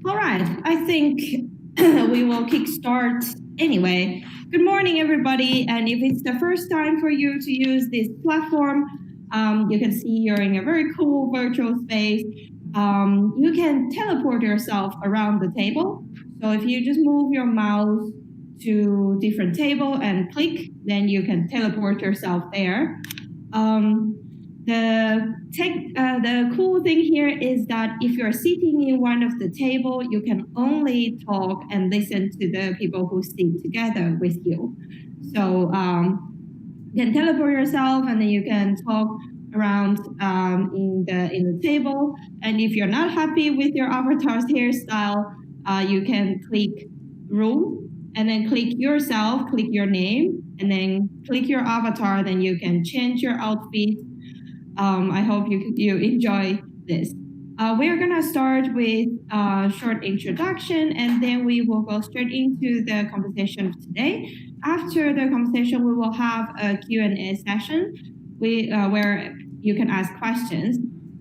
All right, I think we will kickstart anyway. Good morning, everybody. And if it's the first time for you to use this platform, you can see you're in a very cool virtual space. You can teleport yourself around the table. So if you just move your mouse to different table and click, then you can teleport yourself there. The cool thing here is that if you're sitting in one of the table, you can only talk and listen to the people who sit together with you. So you can teleport yourself and then you can talk around in the table. And if you're not happy with your avatar's hairstyle, you can click room and then click yourself, click your name, and then click your avatar. Then you can change your outfit. I hope you enjoy this. We're gonna start with a short introduction and then we will go straight into the conversation of today. After the conversation, we will have a Q&A session where you can ask questions.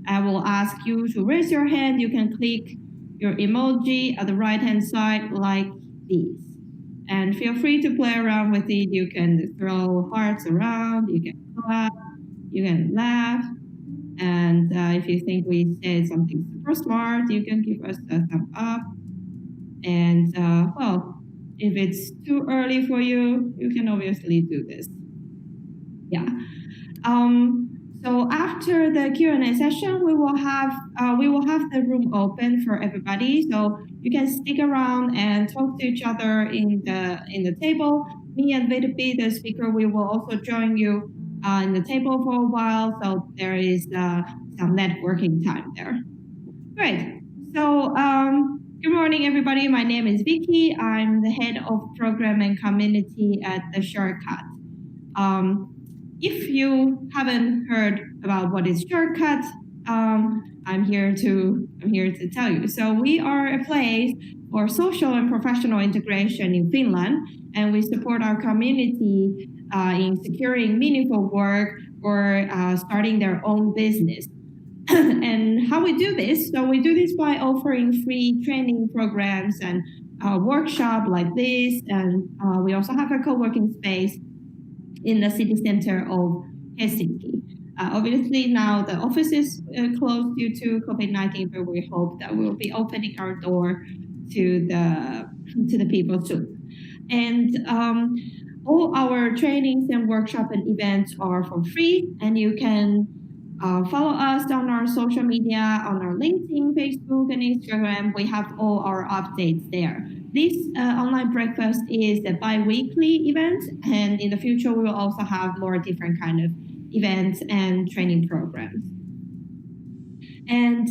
I will ask you to raise your hand. You can click your emoji at the right-hand side like this. And feel free to play around with it. You can throw hearts around, you can clap, you can laugh, and if you think we said something super smart, you can give us a thumb up. And well, if it's too early for you, you can obviously do this. Yeah. So after the Q&A session, we will have the room open for everybody. So you can stick around and talk to each other in the table. Me and Virpi, the speaker, we will also join you in the table for a while, so there is some networking time there. Great. So good morning, everybody. My name is Vicky. I'm the head of program and community at the Shortcut. If you haven't heard about what is Shortcut, I'm here to tell you. So we are a place for social and professional integration in Finland, and we support our community in securing meaningful work or starting their own business. And how we do this? So we do this by offering free training programs and workshop like this, and we also have a co-working space in the city center of Helsinki. Obviously now the office is closed due to COVID-19, but we hope that we'll be opening our door to the people soon. And all our trainings and workshop and events are for free, and you can follow us on our social media, on our LinkedIn, Facebook, and Instagram. We have all our updates there. This online breakfast is a bi-weekly event, and in the future we will also have more different kind of events and training programs. And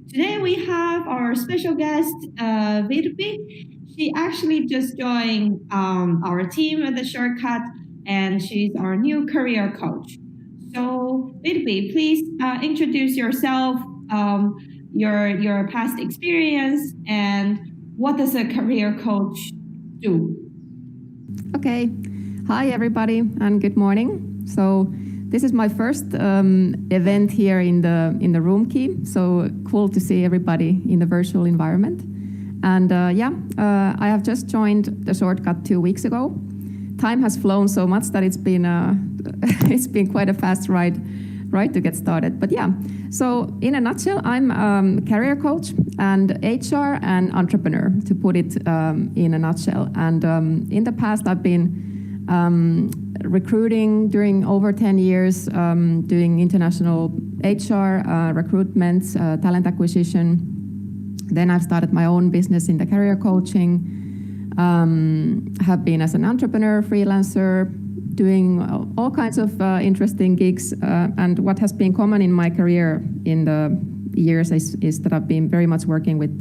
today we have our special guest, Virpi. She actually just joined our team at the Shortcut, and she's our new career coach. So Virpi, please introduce yourself, your past experience, and what does a career coach do? Okay. Hi, everybody, and good morning. So this is my first event here in the room key. So cool to see everybody in the virtual environment. And I have just joined the Shortcut 2 weeks ago. Time has flown so much that it's been it's been quite a fast ride to get started. But yeah, so in a nutshell, I'm a career coach and HR and entrepreneur, to put it in a nutshell. And in the past, I've been recruiting during over 10 years, doing international HR, recruitment, talent acquisition. Then I've started my own business in the career coaching, have been as an entrepreneur, freelancer, doing all kinds of interesting gigs. And what has been common in my career in the years is that I've been very much working with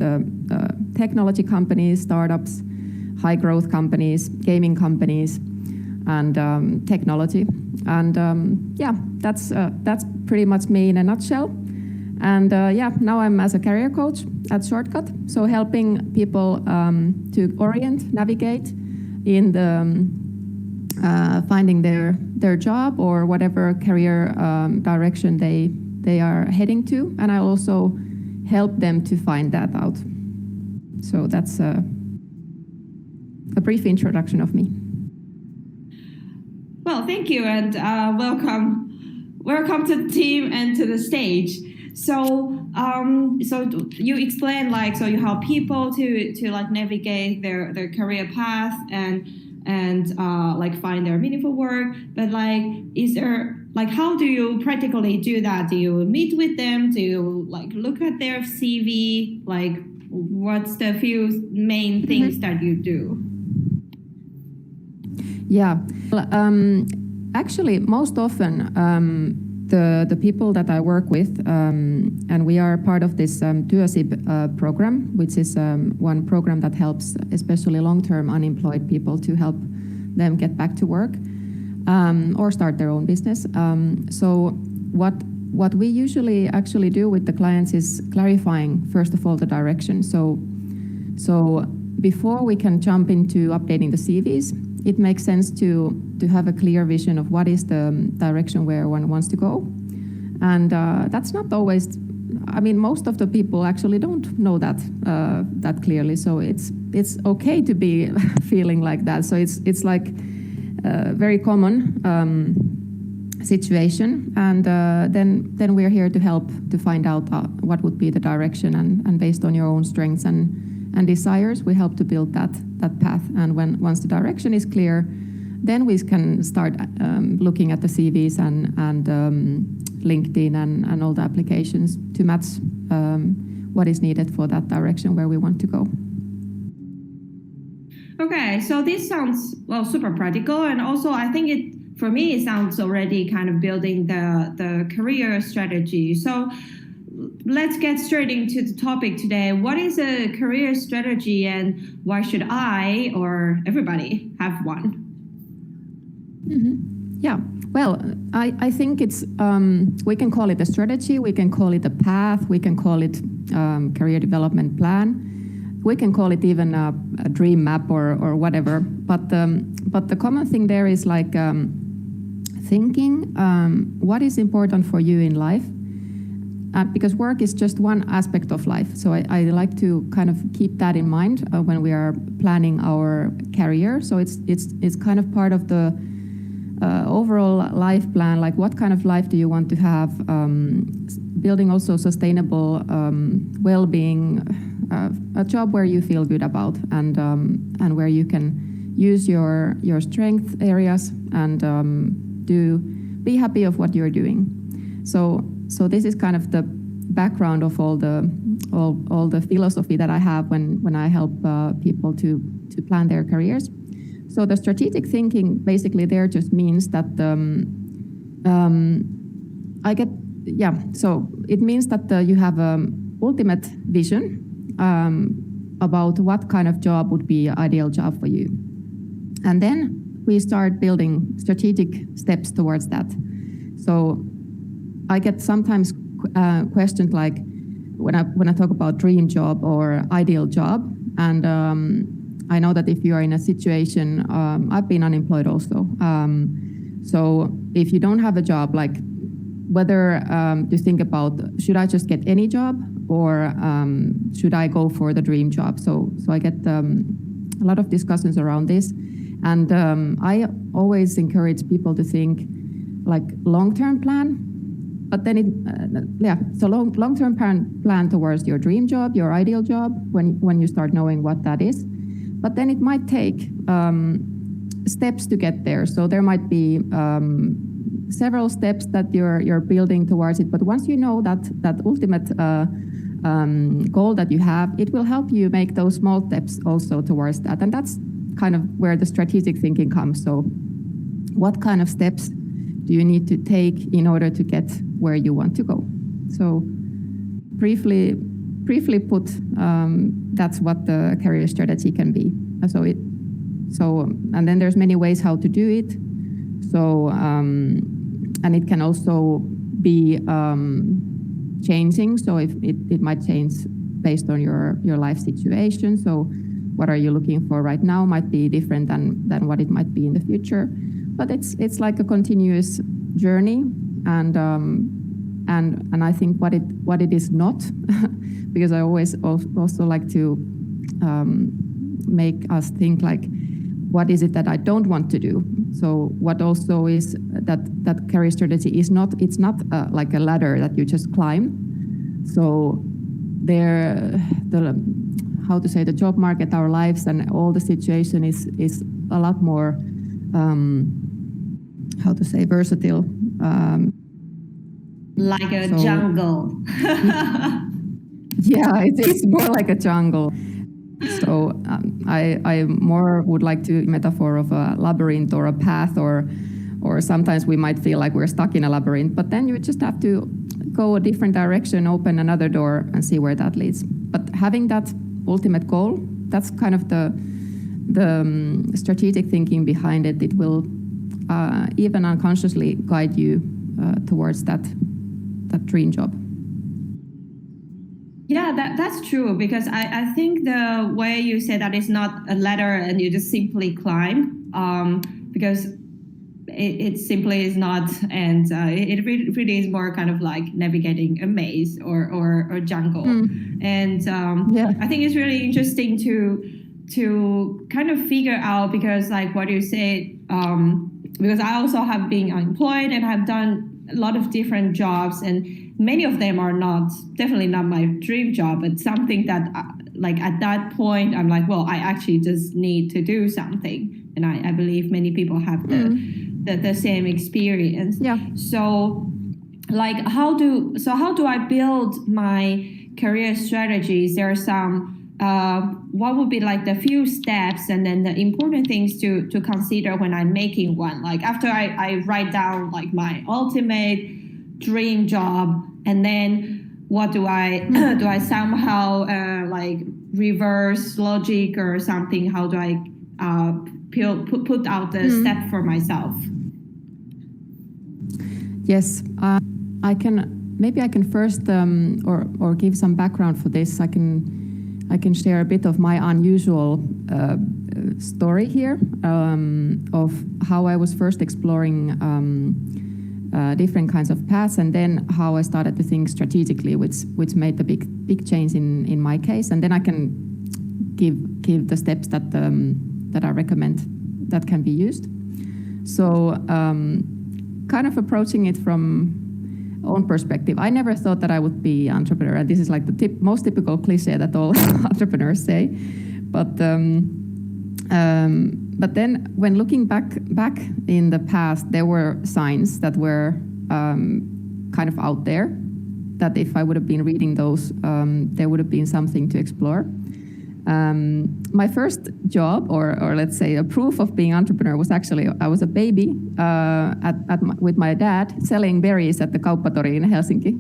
technology companies, startups, high growth companies, gaming companies, and technology. And that's pretty much me in a nutshell. And now I'm as a career coach at Shortcut, so helping people to orient, navigate in the finding their job or whatever career direction they are heading to, and I also help them to find that out. So that's a brief introduction of me. Well, thank you, and welcome to the team and to the stage. So, so you explained so you help people to like navigate their career path and find their meaningful work. But is there how do you practically do that? Do you meet with them? Do you look at their CV? What's the few main things that you do? Yeah, actually, most often the people that I work with, and we are part of this Työsib program, which is one program that helps especially long-term unemployed people to help them get back to work or start their own business. So what we usually actually do with the clients is clarifying, first of all, the direction. So before we can jump into updating the CVs, it makes sense to have a clear vision of what is the direction where one wants to go. And that's not always, most of the people actually don't know that clearly. So it's okay to be feeling like that. So it's like a very common situation. And then we're here to help to find out what would be the direction, and based on your own strengths and desires, we help to build that path. And once the direction is clear, then we can start looking at the CVs and LinkedIn and all the applications to match what is needed for that direction where we want to go. Okay, so this sounds super practical, and also I think for me it sounds already kind of building the career strategy. So let's get straight into the topic today. What is a career strategy, and why should I or everybody have one? Yeah, well, I think it's, we can call it a strategy, we can call it a path, we can call it career development plan, we can call it even a dream map or whatever. But the common thing there is thinking what is important for you in life. Because work is just one aspect of life. So I like to kind of keep that in mind when we are planning our career. So it's kind of part of the overall life plan, like what kind of life do you want to have, building also sustainable well-being, a job where you feel good about, and where you can use your strength areas and be happy of what you're doing. So this is kind of the background of all the philosophy that I have when I help people to plan their careers. So the strategic thinking basically there just means that so it means that you have an ultimate vision about what kind of job would be an ideal job for you. And then we start building strategic steps towards that. So I get sometimes questioned when I talk about dream job or ideal job, and I know that if you are in a situation, I've been unemployed also. So if you don't have a job, whether to think about, should I just get any job or should I go for the dream job? So I get a lot of discussions around this, and I always encourage people to think long-term plan. But then so long-term plan towards your dream job, your ideal job, when you start knowing what that is. But then it might take steps to get there. So there might be several steps that you're building towards it. But once you know that ultimate goal that you have, it will help you make those small steps also towards that. And that's kind of where the strategic thinking comes. So what kind of steps do you need to take in order to get where you want to go? So briefly put, that's what the career strategy can be. And then there's many ways how to do it. So and it can also be changing. So if it might change based on your life situation. So what are you looking for right now might be different than what it might be in the future. But it's like a continuous journey, and I think what it is not, because I always also like to make us think like, what is it that I don't want to do? So what also is that career strategy is not, it's not like a ladder that you just climb. So how to say, the job market, our lives, and all the situation is a lot more, how to say, versatile. Like a jungle. Yeah, it's more like a jungle. So I more would like to metaphor of a labyrinth or a path, or sometimes we might feel like we're stuck in a labyrinth, but then you just have to go a different direction, open another door, and see where that leads. But having that ultimate goal, that's kind of the strategic thinking behind it. It will even unconsciously guide you towards that dream job. Yeah, that's true, because I think the way you say that is not a ladder and you just simply climb, because it simply is not, and it really is more kind of like navigating a maze or jungle. And I think it's really interesting to kind of figure out, because like what you said, because I also have been unemployed and have done a lot of different jobs, and many of them are definitely not my dream job, but something that like at that point I'm like, well, I actually just need to do something. And I believe many people have the same experience. Yeah. So like how do I build my career strategies? There are some what would be like the few steps, and then the important things to consider when I'm making one. Like after I write down like my ultimate dream job, and then what do I do I somehow like reverse logic or something? How do I put out the step for myself? Yes, I can first or give some background for this. I can share a bit of my unusual story here of how I was first exploring different kinds of paths, and then how I started to think strategically, which made the big change in my case. And then I can give the steps that I recommend that can be used. So kind of approaching it from own perspective, I never thought that I would be an entrepreneur, and this is like the most typical cliche that all entrepreneurs say. But then when looking back in the past, there were signs that were kind of out there, that if I would have been reading those, there would have been something to explore. My first job, or let's say a proof of being an entrepreneur, was actually I was a baby with my dad selling berries at the Kauppatori in Helsinki.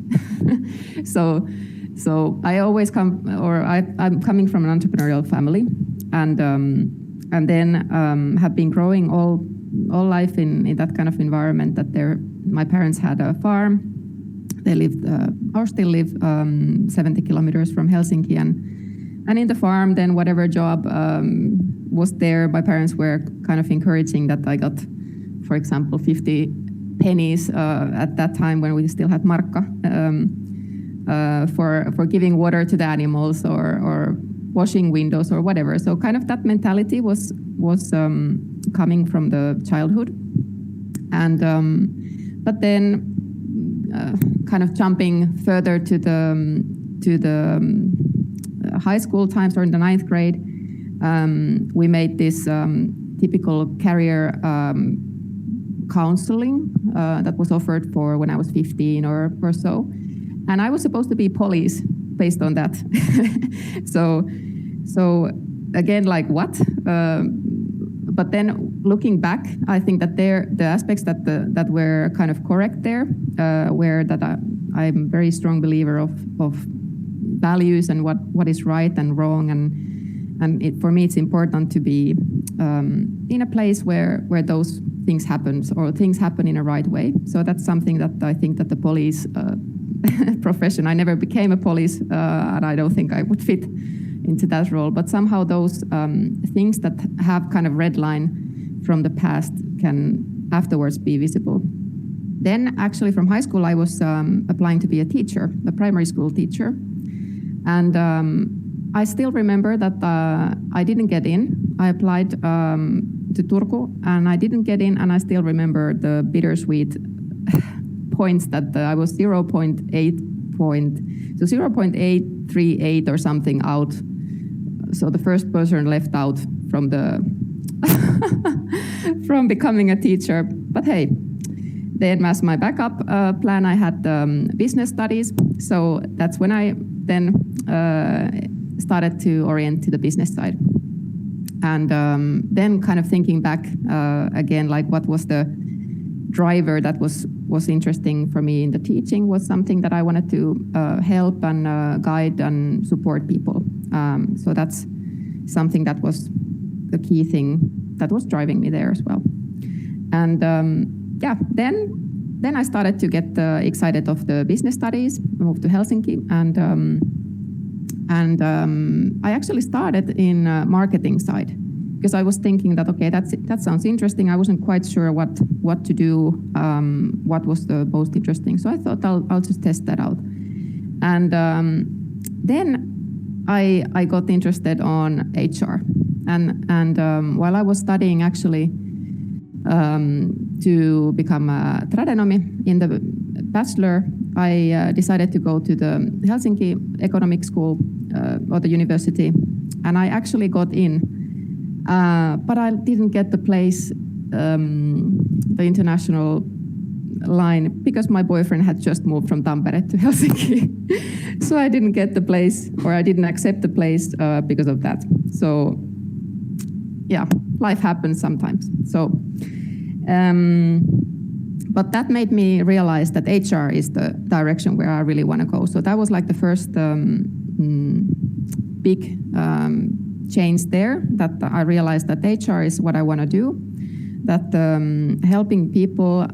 So I always I'm coming from an entrepreneurial family, and then have been growing all life in that kind of environment. That my parents had a farm. They lived or still live 70 kilometers from Helsinki, and in the farm, then whatever job was there, my parents were kind of encouraging that I got, for example, 50 pennies at that time when we still had markka for giving water to the animals or washing windows or whatever. So kind of that mentality was coming from the childhood, and but then kind of jumping further to the high school times, or in the 9th grade, we made this typical career counseling that was offered for when I was 15 or so. And I was supposed to be police based on that. So again, like what? But then looking back, I think that the aspects that were kind of correct there were that I'm a very strong believer of values and what is right and wrong, and for me it's important to be in a place where those things happen, or things happen in a right way. So that's something that I think that the police profession, I never became a police, and I don't think I would fit into that role, but somehow those things that have kind of red line from the past can afterwards be visible. Then actually from high school I was applying to be a teacher, a primary school teacher. And I still remember that I didn't get in. I applied to Turku and I didn't get in, and I still remember the bittersweet points that I was 0.838 or something out. So the first person left out from the from becoming a teacher. But hey, then as my backup plan, I had business studies. So that's when I then started to orient to the business side. And then kind of thinking back again, like what was the driver that was interesting for me in the teaching was something that I wanted to help and guide and support people. So that's something that was the key thing that was driving me there as well. And then I started to get excited of the business studies, moved to Helsinki, and I actually started in marketing side because I was thinking that, okay, that sounds interesting. I wasn't quite sure what to do, what was the most interesting. So I thought I'll just test that out. And then I got interested on HR. And while I was studying actually to become a tradenomi in the bachelor, I decided to go to the Helsinki Economic School or the university, and I actually got in, but I didn't get the place, the international line, because my boyfriend had just moved from Tampere to Helsinki. So I didn't get the place, or I didn't accept the place because of that. So yeah, life happens sometimes. So, but that made me realize that HR is the direction where I really want to go. So that was like the first big change there, that I realized that HR is what I want to do, that helping people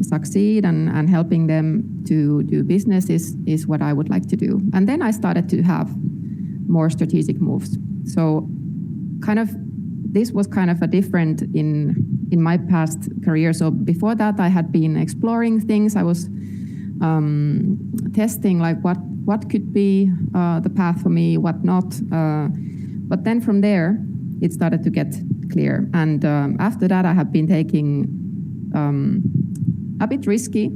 succeed and helping them to do business is what I would like to do. And then I started to have more strategic moves. So this was kind of a different in my past career. So before that, I had been exploring things. I was testing like what could be the path for me, what not. But then from there, it started to get clear. And after that, I have been taking a bit risky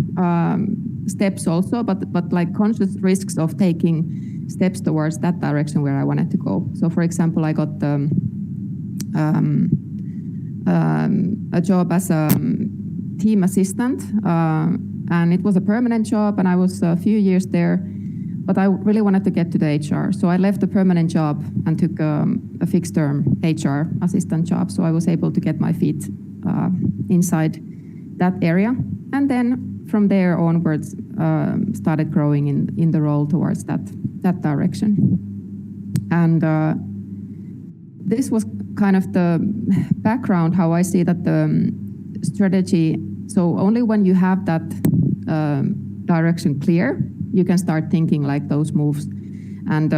steps also, but like conscious risks of taking steps towards that direction where I wanted to go. So for example, I got a job as a team assistant, and it was a permanent job, and I was a few years there, but I really wanted to get to the HR. So I left the permanent job and took a fixed term HR assistant job. So I was able to get my feet inside that area. And then from there onwards, started growing in the role towards that direction. And this was kind of the background, how I see that the strategy, so only when you have that direction clear, you can start thinking like those moves, and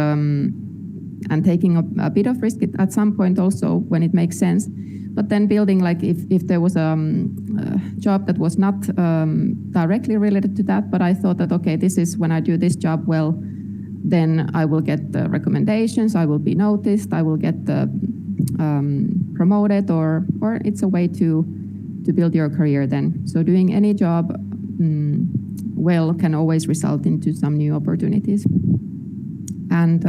taking a bit of risk at some point also when it makes sense. But then building, like if there was a job that was not directly related to that, but I thought that, okay, this is when I do this job well, then I will get the recommendations, I will be noticed, I will get the promoted, or it's a way to build your career then. So doing any job well can always result into some new opportunities. And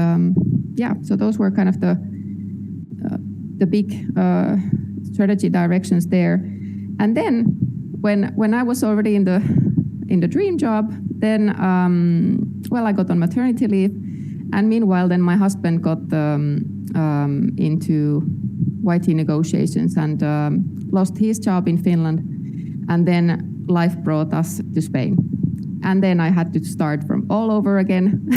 so those were kind of the big strategy directions there. And then when I was already in the dream job, then I got on maternity leave, and meanwhile then my husband got into YT negotiations and lost his job in Finland, and then life brought us to Spain. And then I had to start from all over again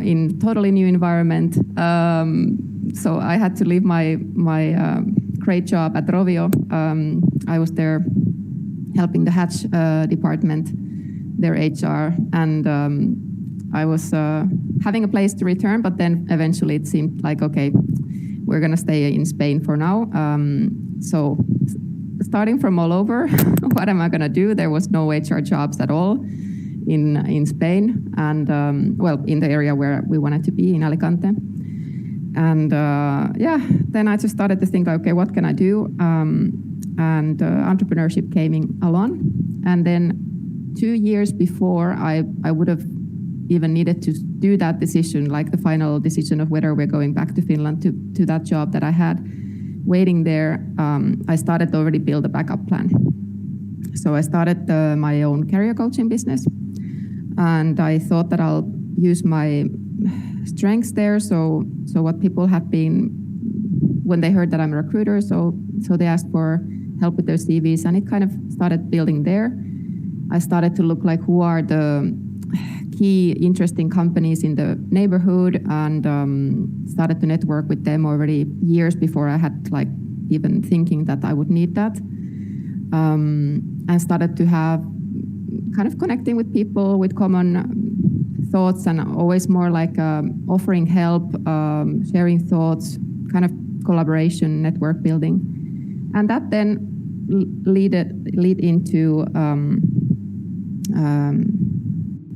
in totally new environment. So I had to leave my great job at Rovio. I was there helping the Hatch department, their HR, and I was having a place to return, but then eventually it seemed like, okay, we're gonna stay in Spain for now. So starting from all over, what am I gonna do? There was no HR jobs at all in Spain, and in the area where we wanted to be in Alicante. And then I just started to think, okay, what can I do? And entrepreneurship came along. And then 2 years before I would have even needed to do that decision, like the final decision of whether we're going back to Finland to that job that I had waiting there, I started to already build a backup plan. So I started my own career coaching business, and I thought that I'll use my strengths there. So what people have been, when they heard that I'm a recruiter, so they asked for help with their CVs, and it kind of started building there. I started to look like who are the key interesting companies in the neighborhood, and started to network with them already years before I had like even thinking that I would need that. And started to have kind of connecting with people with common thoughts, and always more like offering help, sharing thoughts, kind of collaboration, network building. And that then lead into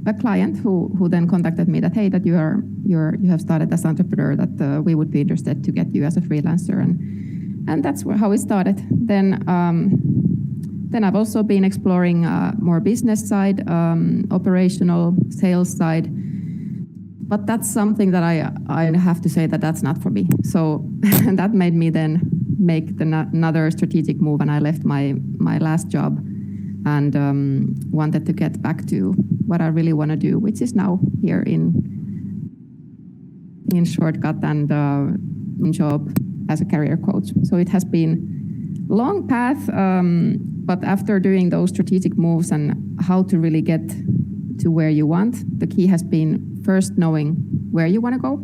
a client who then contacted me that, hey, that you have started as an entrepreneur, that we would be interested to get you as a freelancer, and that's how it started. Then I've also been exploring more business side, operational sales side, but that's something that I have to say that that's not for me. So that made me then make another strategic move, and I left my last job and wanted to get back to what I really want to do, which is now here in Shortcut and job as a career coach. So it has been a long path, but after doing those strategic moves and how to really get to where you want, the key has been first knowing where you want to go.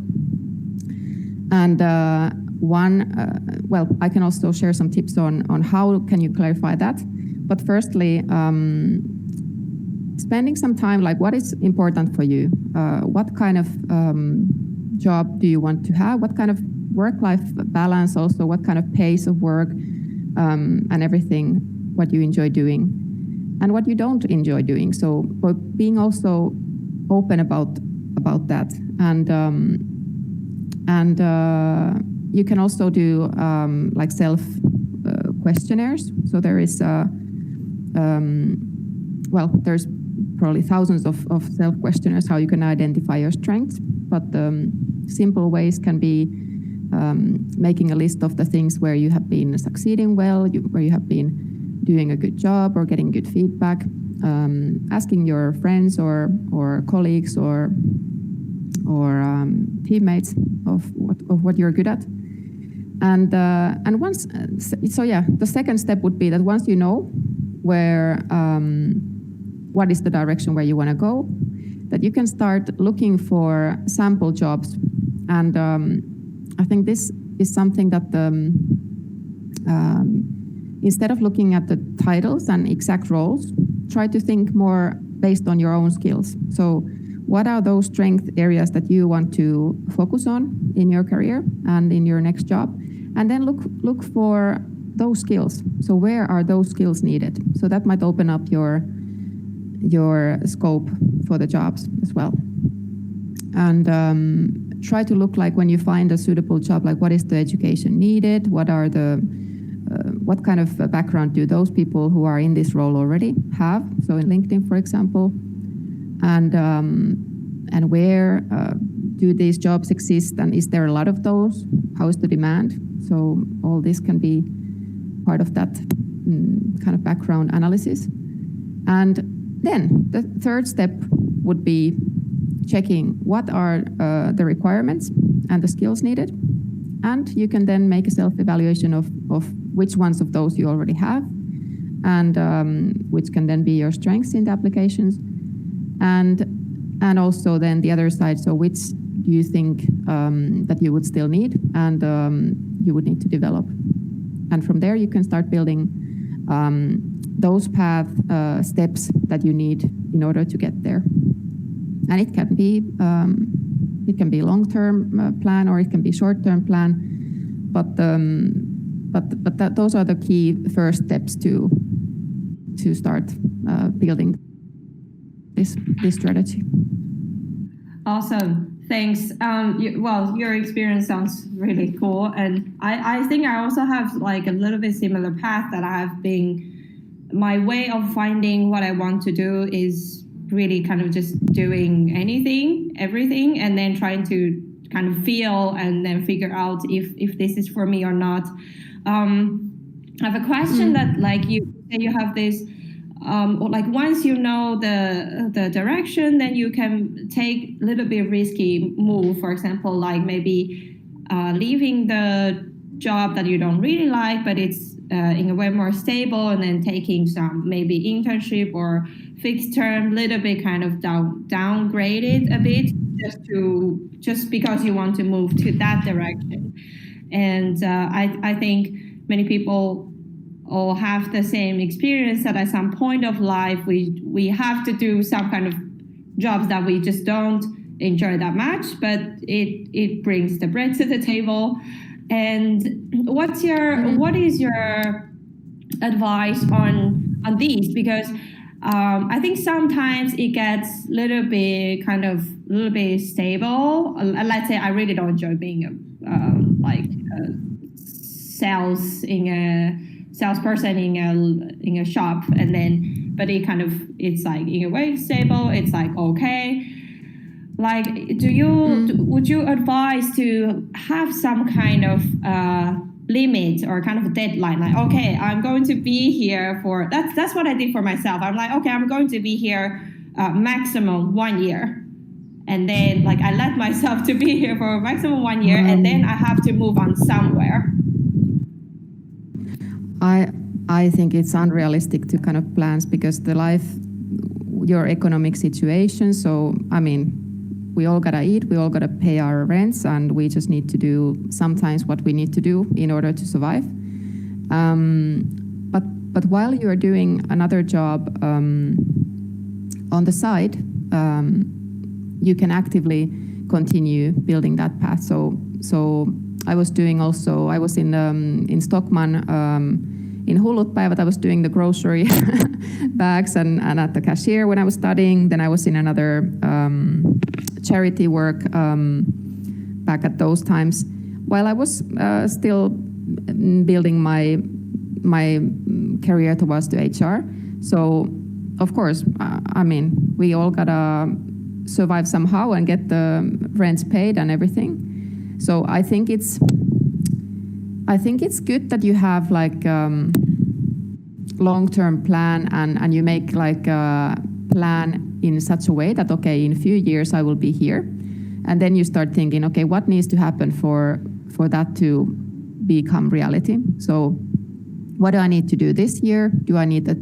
And I can also share some tips on how can you clarify that. But firstly, spending some time, like what is important for you? What kind of job do you want to have? What kind of work-life balance also? What kind of pace of work and everything, what you enjoy doing and what you don't enjoy doing. So being also open about that. And you can also do like self questionnaires. So there is there's probably thousands of self-questionnaires how you can identify your strengths, but simple ways can be making a list of the things where you have been succeeding well, where you have been doing a good job or getting good feedback, asking your friends or colleagues or teammates of what you're good at. And once, the second step would be that once you know where what is the direction where you want to go, that you can start looking for sample jobs. And I think this is something that instead of looking at the titles and exact roles, try to think more based on your own skills. So what are those strength areas that you want to focus on in your career and in your next job? And then look for those skills. So where are those skills needed? So that might open up your scope for the jobs as well. And try to look like when you find a suitable job, like what is the education needed? What are what kind of background do those people who are in this role already have? So in LinkedIn, for example, and where do these jobs exist? And is there a lot of those? How is the demand? So all this can be part of that kind of background analysis. And then the third step would be checking what are the requirements and the skills needed. And you can then make a self-evaluation of which ones of those you already have, and which can then be your strengths in the applications. And also then the other side, so which do you think that you would still need and you would need to develop. And from there you can start building those path steps that you need in order to get there. And it can be long-term plan or it can be short-term plan, but those are the key first steps to start building this strategy. Awesome. Thanks. Your experience sounds really cool. And I think I also have like a little bit similar path that I have been, my way of finding what I want to do is really kind of just doing everything, and then trying to kind of feel and then figure out if this is for me or not. I have a question that like you say you have this, like once you know the direction, then you can take a little bit risky move. For example, like maybe leaving the job that you don't really like, but it's in a way more stable, and then taking some maybe internship or fixed term, little bit kind of downgraded a bit, just because you want to move to that direction. And I think many people all have the same experience, that at some point of life we have to do some kind of jobs that we just don't enjoy that much, but it brings the bread to the table. And what is your advice on these? Because I think sometimes it gets a little bit stable. Let's say I really don't enjoy being a salesperson in a shop, and then but it's like in a way stable. It's like okay. Like, would you advise to have some kind of limit or kind of deadline? Like, okay, I'm going to be here for that's what I did for myself. I'm like, okay, I'm going to be here maximum 1 year, and then like I let myself to be here for maximum 1 year, and then I have to move on somewhere. I think it's unrealistic to kind of plans, because your economic situation. So I mean, we all gotta eat, we all gotta pay our rents, and we just need to do sometimes what we need to do in order to survive. But while you are doing another job on the side, you can actively continue building that path. So I was in Stockmann in Hulutpäivät. I was doing the grocery bags and at the cashier when I was studying. Then I was in another charity work back at those times, while I was still building my career towards the HR. So of course, I mean, we all gotta survive somehow and get the rents paid and everything. So I think it's good that you have like long-term plan, and you make like a plan in such a way that, okay, in a few years I will be here. And then you start thinking, okay, what needs to happen for that to become reality? So what do I need to do this year? Do I need a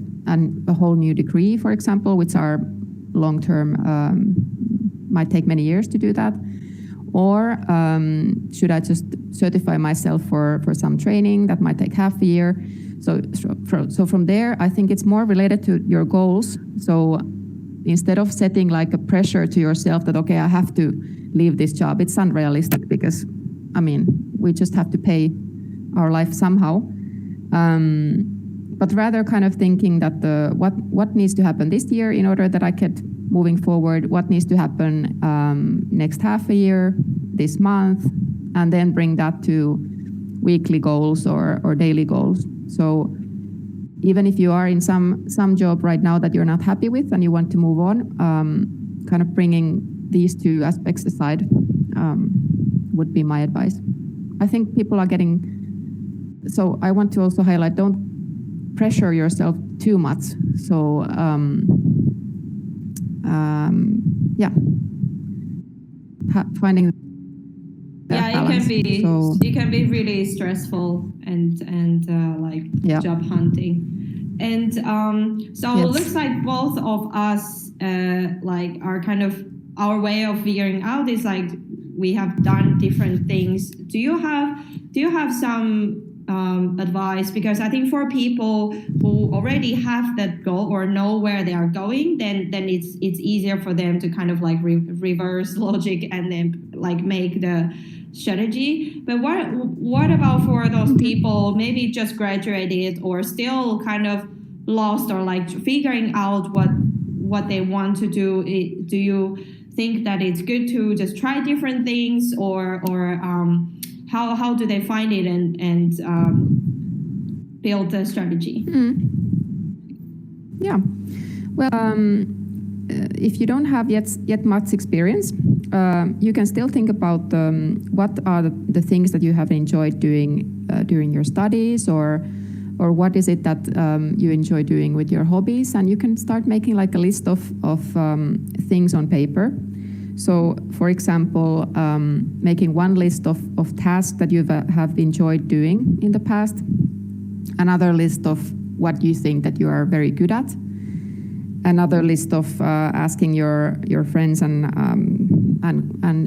whole new degree, for example, which are long-term, might take many years to do that? Or should I just certify myself for some training that might take half a year? So from there, I think it's more related to your goals. So instead of setting like a pressure to yourself that, okay, I have to leave this job, it's unrealistic, because, I mean, we just have to pay our life somehow. But rather kind of thinking that what needs to happen this year in order that I get moving forward, what needs to happen next half a year, this month, and then bring that to weekly goals or daily goals. So even if you are in some job right now that you're not happy with and you want to move on, kind of bringing these two aspects aside would be my advice. I think people are so I want to also highlight, don't pressure yourself too much. So finding that balance. It can be really stressful and job hunting. And so it looks like both of us are kind of, our way of figuring out is like we have done different things. Do you have some advice? Because I think for people who already have that goal or know where they are going, then it's easier for them to kind of like reverse logic and then like make the strategy. But what about for those people maybe just graduated or still kind of lost or like figuring out what they want to do? Do you think that it's good to just try different things, or how do they find it and build a strategy? Yeah, well, if you don't have yet much experience, you can still think about what are the things that you have enjoyed doing during your studies, or what is it that you enjoy doing with your hobbies, and you can start making like a list of things on paper. So, for example, making one list of tasks that you have enjoyed doing in the past, another list of what you think that you are very good at, another list of asking your friends and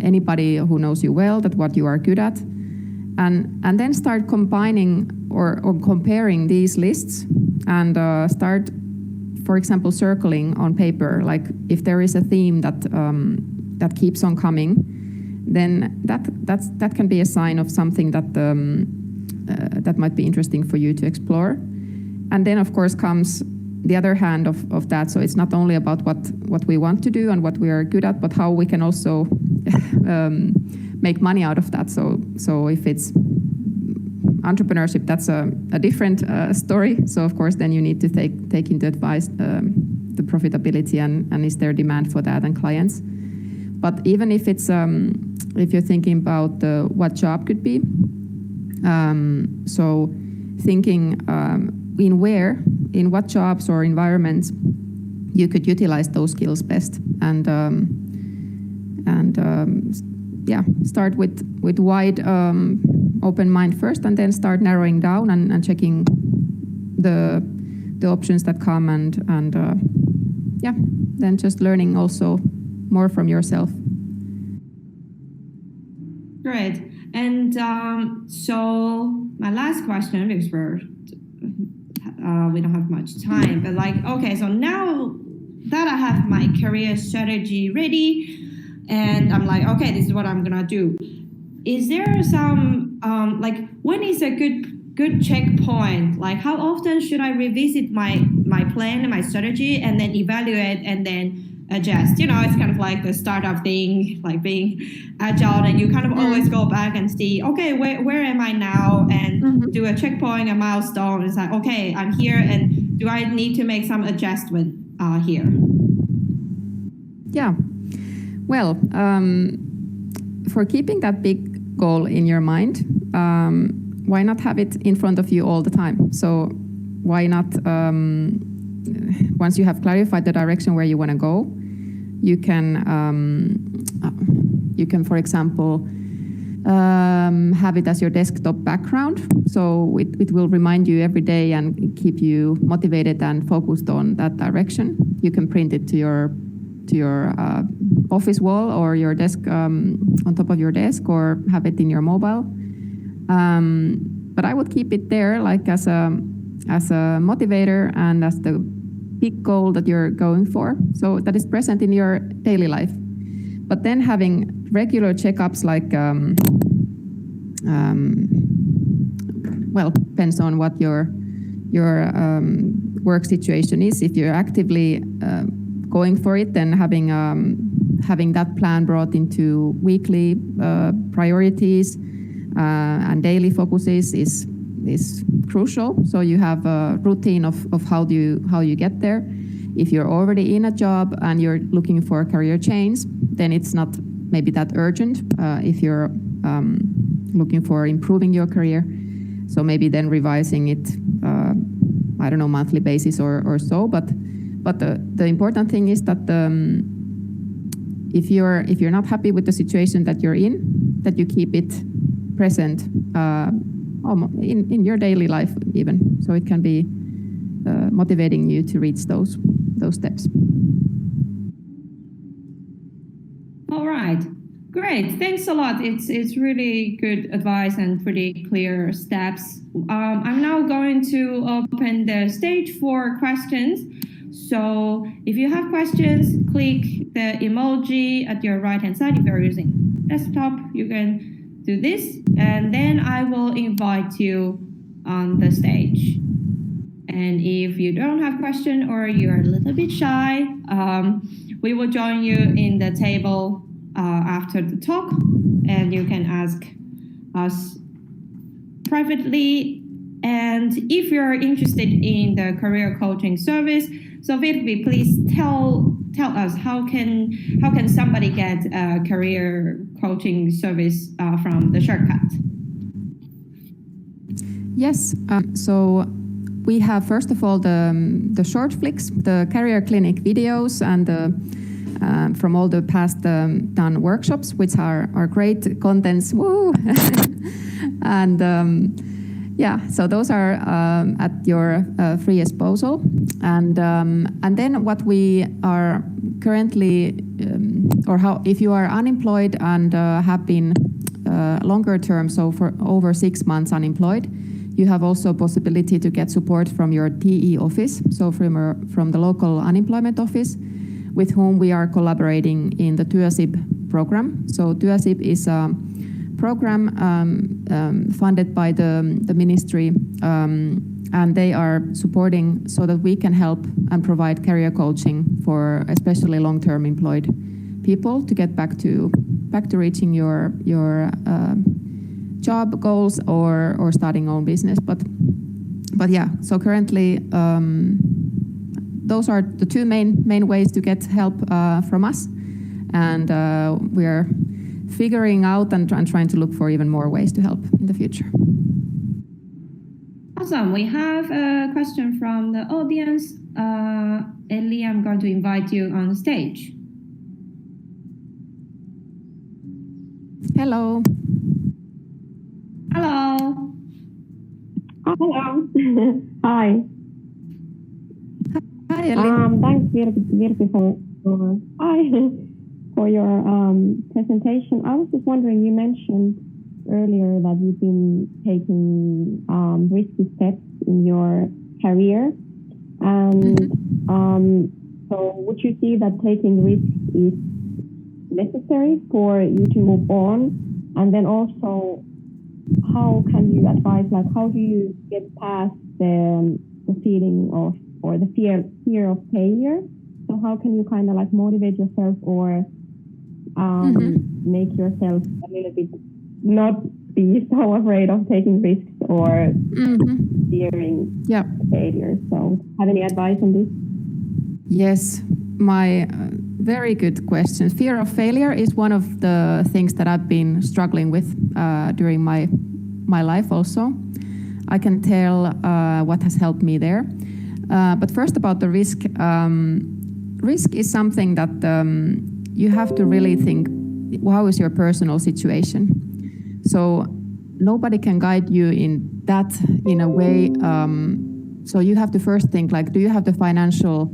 anybody who knows you well that what you are good at, and then start combining or comparing these lists, and start, for example, circling on paper, like if there is a theme that keeps on coming, then that can be a sign of something that that might be interesting for you to explore. And then, of course, comes the other hand of that. So it's not only about what we want to do and what we are good at, but how we can also make money out of that. So if it's entrepreneurship, that's a different story. So of course, then you need to take into advice the profitability and is there demand for that and clients. But even if it's if you're thinking about what job could be, so thinking in what jobs or environments you could utilize those skills best, and start with wide open mind first, and then start narrowing down and checking the options that come, and then just learning also more from yourself. Great. And so my last question, because we don't have much time, but okay, so now that I have my career strategy ready, and I'm like, okay, this is what I'm gonna do. Is there some when is a good checkpoint? Like, how often should I revisit my plan and my strategy, and then evaluate and then adjust? It's kind of like the startup thing, like being agile, and you kind of always go back and see, okay, where am I now, and do a checkpoint, a milestone. It's like, okay, I'm here, and do I need to make some adjustment here? Yeah, well, for keeping that big goal in your mind, why not have it in front of you all the time? So why not, once you have clarified the direction where you want to go, you can, for example, have it as your desktop background. So it will remind you every day and keep you motivated and focused on that direction. You can print it to your office wall or your desk, on top of your desk, or have it in your mobile. But I would keep it there, like as a motivator and as the big goal that you're going for, so that is present in your daily life. But then having regular checkups, like depends on what your work situation is. If you're actively going for it, then having that plan brought into weekly priorities and daily focuses is crucial. So you have a routine of how you get there. If you're already in a job and you're looking for a career change, then it's not maybe that urgent. If you're looking for improving your career, so maybe then revising it, monthly basis or so. But the important thing is that if you're not happy with the situation that you're in, that you keep it present in your daily life even, so it can be motivating you to reach those steps. All right, great, thanks a lot. It's really good advice and pretty clear steps. I'm now going to open the stage for questions. So if you have questions, click the emoji at your right hand side. If you're using desktop, you can do this, and then I will invite you on the stage. And if you don't have question or you're a little bit shy, we will join you in the table after the talk, and you can ask us privately. And if you're interested in the career coaching service, so Virpi, please tell us how can somebody get a career coaching service from the shortcut? Yes, so we have first of all the short flicks, the career clinic videos, and from all the past done workshops, which are great contents. Woo! And yeah, so those are at your free disposal. And then what we are currently, or how, if you are unemployed and have been longer term, so for over 6 months unemployed, you have also possibility to get support from your TE office, so from the local unemployment office, with whom we are collaborating in the Työsib program. So Työsib is a program funded by the ministry, and they are supporting so that we can help and provide career coaching for especially long-term employed people to get back to reaching your job goals or starting own business. But yeah, so currently those are the two main ways to get help from us, and we are figuring out and trying to look for even more ways to help in the future. Awesome. We have a question from the audience. Ellie, I'm going to invite you on stage. Hello. Hello. Hello. Hi. Hi, Ellie. Thanks, Virpi, for your presentation. I was just wondering, you mentioned earlier that you've been taking risky steps in your career, and so would you see that taking risks is necessary for you to move on? And then also, how can you advise, like, how do you get past the feeling of, or the fear of failure? So how can you kind of like motivate yourself or make yourself a little bit not be so afraid of taking risks or fearing failure? So have any advice on this? Yes, my very good question. Fear of failure is one of the things that I've been struggling with during my life also. I can tell what has helped me there. But first about the risk. Risk is something that you have to really think, how is your personal situation? So nobody can guide you in that in a way. So you have to first think, like, do you have the financial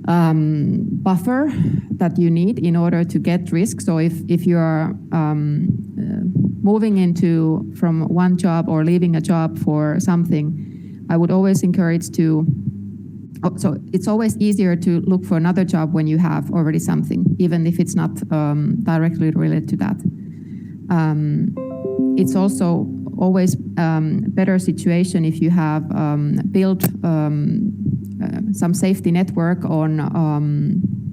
buffer that you need in order to get risk? So if you are moving from one job or leaving a job for something, I would always encourage to, so it's always easier to look for another job when you have already something, even if it's not directly related to that. It's also always better situation if you have built some safety network on,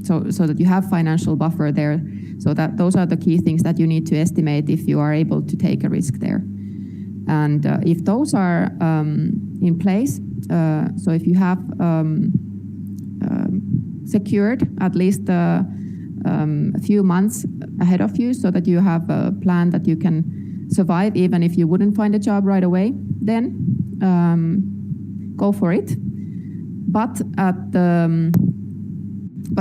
so that you have financial buffer there. So that those are the key things that you need to estimate if you are able to take a risk there. And if those are in place, so if you have secured at least a few months ahead of you, so that you have a plan that you can survive even if you wouldn't find a job right away, then go for it. But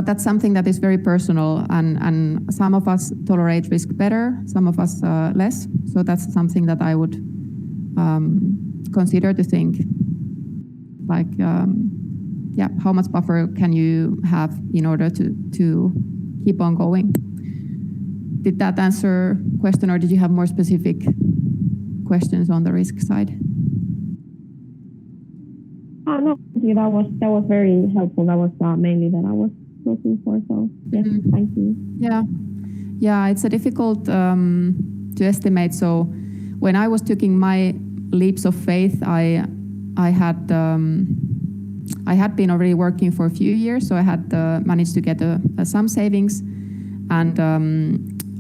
that's something that is very personal, and some of us tolerate risk better, some of us less. So that's something that I would consider to think, like, how much buffer can you have in order to keep on going? Did that answer question, or did you have more specific questions on the risk side? No, thank you. That was very helpful. That was mainly that I was looking for. So yes, thank you. Yeah, it's a difficult to estimate. So when I was taking my leaps of faith, I had I had been already working for a few years, so I had managed to get some savings, and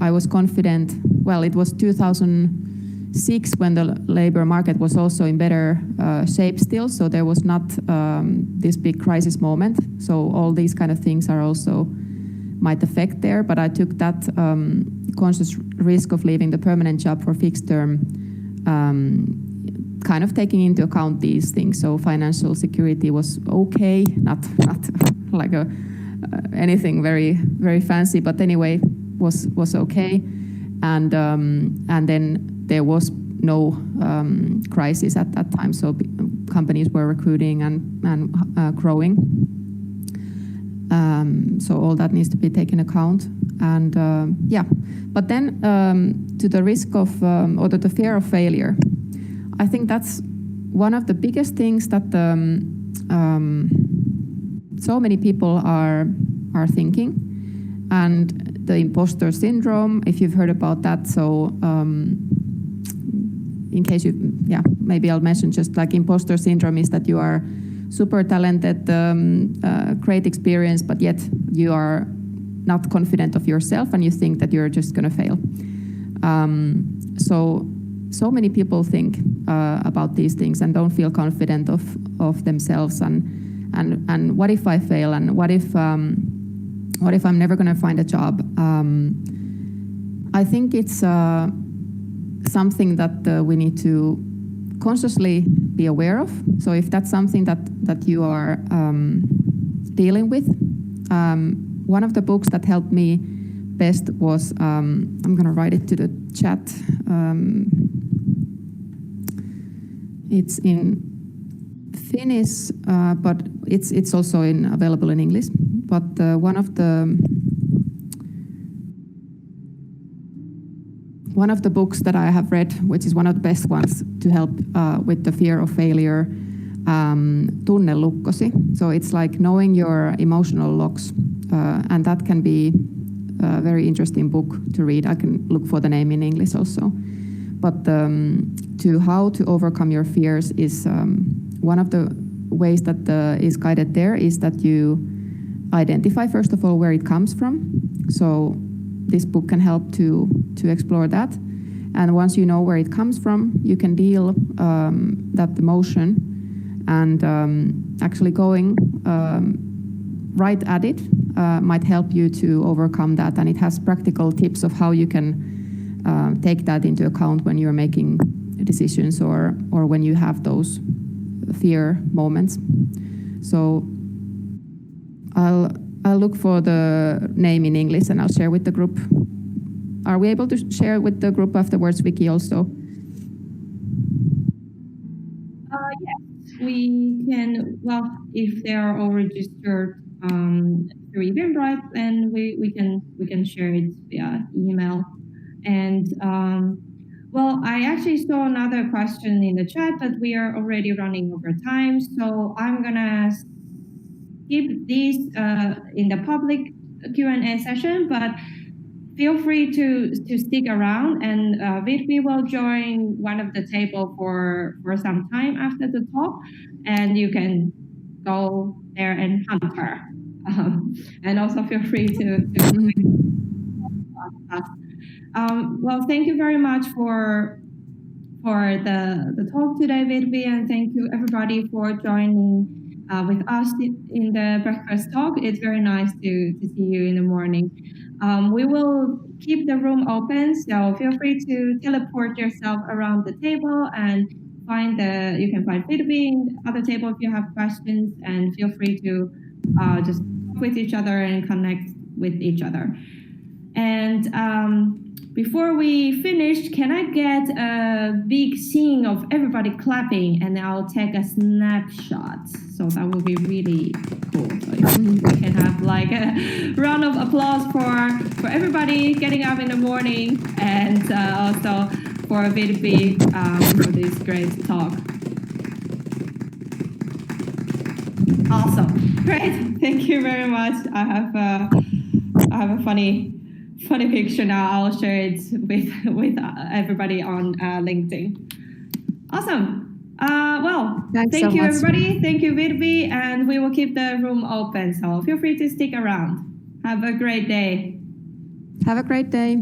I was confident. Well, it was 2006 when the labor market was also in better shape still, so there was not this big crisis moment. So all these kind of things are also might affect there, but I took that conscious risk of leaving the permanent job for fixed term, kind of taking into account these things. So financial security was okay, not like anything very fancy, but anyway, was okay. And then there was no crisis at that time, so companies were recruiting and growing. So all that needs to be taken account, and but then to the risk of or the fear of failure, I think that's one of the biggest things that so many people are thinking, and the imposter syndrome, if you've heard about that. So in case maybe I'll mention just like imposter syndrome is that you are super talented, great experience, but yet you are not confident of yourself and you think that you're just going to fail. So many people think about these things and don't feel confident of themselves, and what if I fail, and what if I'm never going to find a job? I think it's something that we need to consciously be aware of. So if that's something that you are dealing with, one of the books that helped me best was, I'm going to write it to the chat. It's in Finnish, but it's also available in English. But one of the books that I have read, which is one of the best ones to help with the fear of failure, Tunne lukkosi. So it's like knowing your emotional locks, and that can be a very interesting book to read. I can look for the name in English also. But to how to overcome your fears is one of the ways that is guided there is that you identify first of all where it comes from. So this book can help to explore that, and once you know where it comes from, you can deal that emotion, and actually going right at it might help you to overcome that. And it has practical tips of how you can take that into account when you're making decisions or when you have those fear moments. So I'll look for the name in English and I'll share with the group. Are we able to share with the group afterwards, Vicky, also? Yes, we can. Well, if they are all registered through Eventbrite, then we can share it via email. And well, I actually saw another question in the chat, but we are already running over time, so I'm gonna skip this in the public Q&A session, but feel free to stick around, and Virpi will join one of the table for some time after the talk, and you can go there and hunt her. And also feel free to well, thank you very much for the talk today, Virpi, and thank you everybody for joining with us in the breakfast talk. It's very nice to see you in the morning. We will keep the room open, so feel free to teleport yourself around the table and you can find Virpi in the other table if you have questions, and feel free to just talk with each other and connect with each other. And before we finish, can I get a big scene of everybody clapping, and I'll take a snapshot. So that will be really cool. So if we can have like a round of applause for everybody getting up in the morning, and also for Virpi for this great talk. Awesome, great, thank you very much. I have a funny picture now. I'll share it with everybody on LinkedIn. Awesome. Thanks thank so you, much. everybody. Thank you, Virpi. And we will keep the room open. So feel free to stick around. Have a great day. Have a great day.